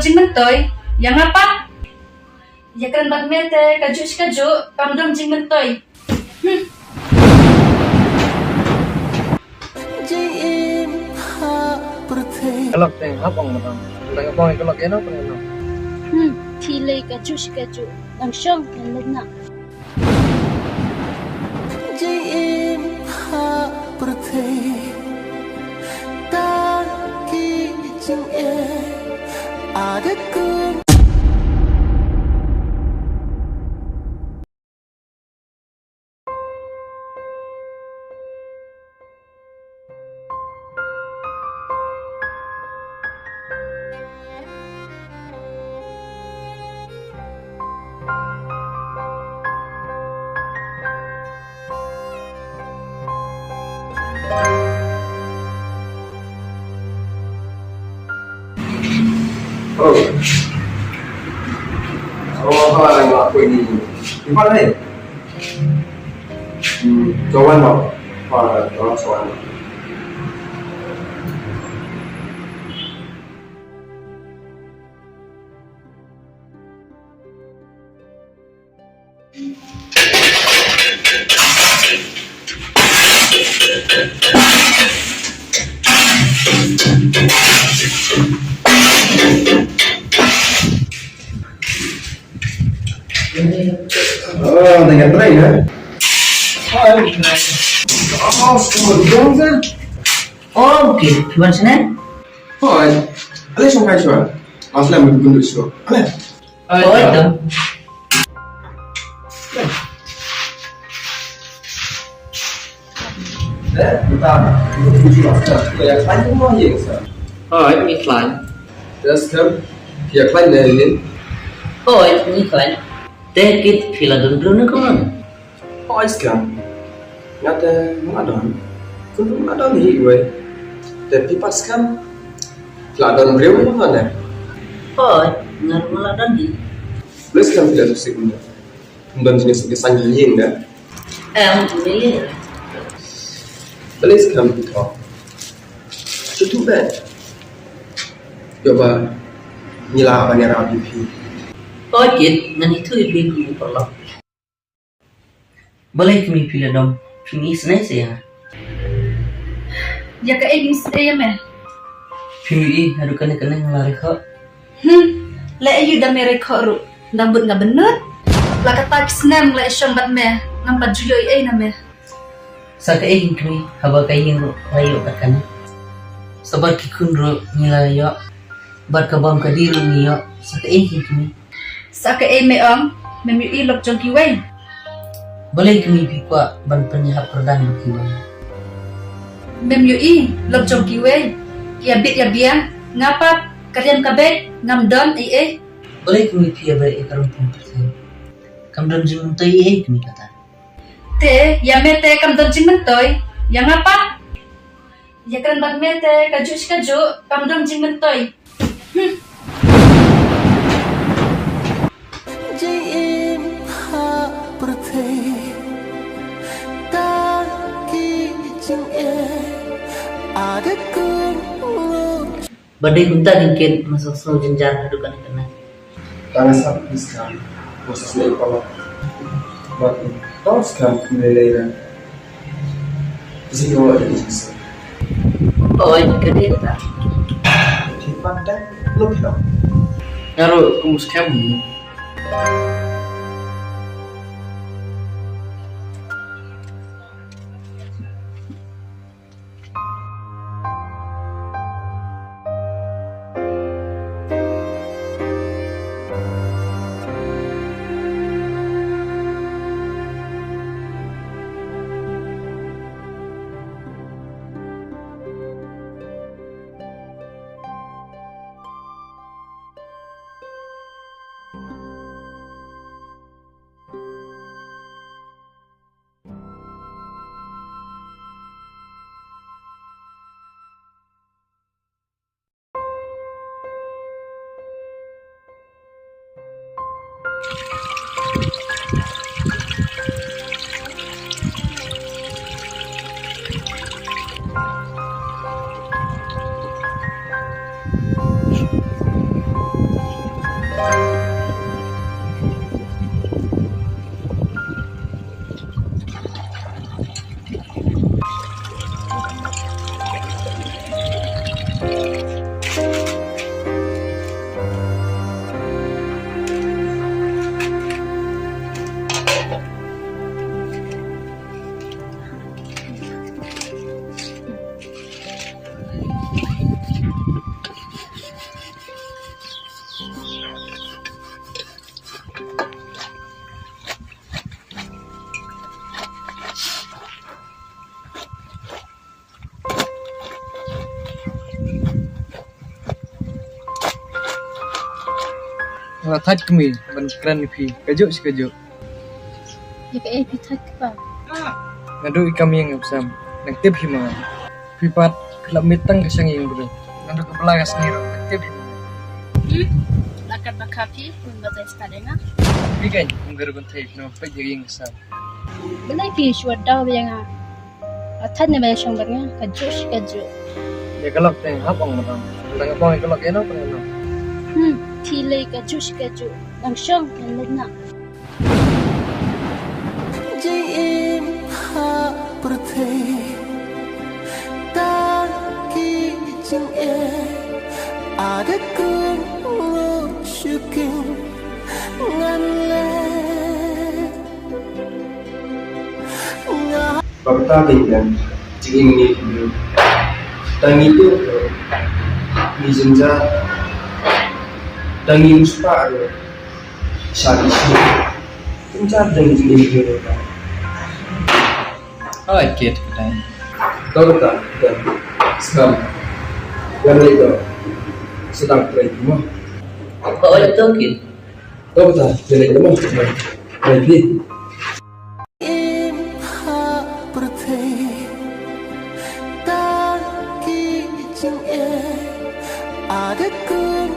jing mentoy, yang apa? Ya kan bag mete, kaju, kamdom jing mentoy. Kelok teh, hapong mo tang. Tang apong kelok yan apa yan? Tilay kaju, langsung nalad na. Oh, apa yang aku ini? Di mana nih? Cawan dong. Wah, tolong cawan. Oh, dengan tray ya? Oh, kemudian kan? Oh, oke. Gimana sih, Nen? Oh, ada yang kayak cuan. Asli mau dukung dulu. Ada? Oh, itu. Bentar. Yang lain itu mau yang sah. Oh, itu iklan. Terus kan, yang lain dari ini. Oh, itu iklan. Tekit film dulu kan? Oh, sekarang. Ngata mengadon. Kudu mengadon nih gue. Tapi pas kan, ladon beliau mana? Oh, ngaruh malah tadi. Plus kan tidak susah punya. Dan jenis kesanjung dah. Milih. Belis kan kita. Cukup ben. Coba nila apa nih rapi pi. Oh, Kit, nan itu ibu perlu. Boleh kami pilih dong. Kami senai saya. Ya ka egin saya meh. Kami aduh kena ngelari kok. Le ayu da mere koru. Nambut nga bener. La kata kisnem le isyong bat meh. Ngampat juyo na meh. Sa kaigin kami haba kaigin ro layo katana. Sabar kikun ro nilayo. Bar kabam kadiru niyo. Sa kaigin kami. Sa ka me ong, memi ilok jong kiway. Boleh kami pikwa ban penyahap perdan kiwan. Memi lok jong kiway. Ya bit ya biang, ngapa kalian kabek ngamdon Boleh kami pia bai ekarum persen. Kamdon jimuntai kami kata. Te, ya mete kamdon jing mentoy. Yang apa? Ya kan bag mete kaju, kamdon jing mentoy. Badai kunta dingkin masuk snow jenjar hadukan kena. Karena saat sekarang posisi kalau buat tahu sekarang menilai Zero ada di sini. Oh, ini gede tak? Di pandang lebih dong. Naruh kumus kamu. Và thách kami ban kran phi kajuk sikajuk. Ya ka pi thak pa. Nadu kami yang absam nang tip hima. Pipat kelap mitang kesang yang bro. Nadu kepala kasniro tip hima. Lakat bakapi kun batai stadenga. Pikan munggar kon thai no pa jering kesam. Belai pi shwat daw yang athat ne ba shong barnga kaju. Ya kelak teng hapang matang. Tang apang kelak eno pang. Thilei kaju nang shong nan na. Jim ha perthei ta ki jing e ada kun shukin ngan le Bapakta dengan jing ini dulu. Dan itu di jenja dan ini muspa ada syari sih. Kencar dan jing ini dulu. Oh, kid kedai. Tahu tak? Dan sekarang yang itu sedang try rumah. Apa oleh tokin? Tahu tak? Jadi rumah try im ha perthei ta ki jing e ada kun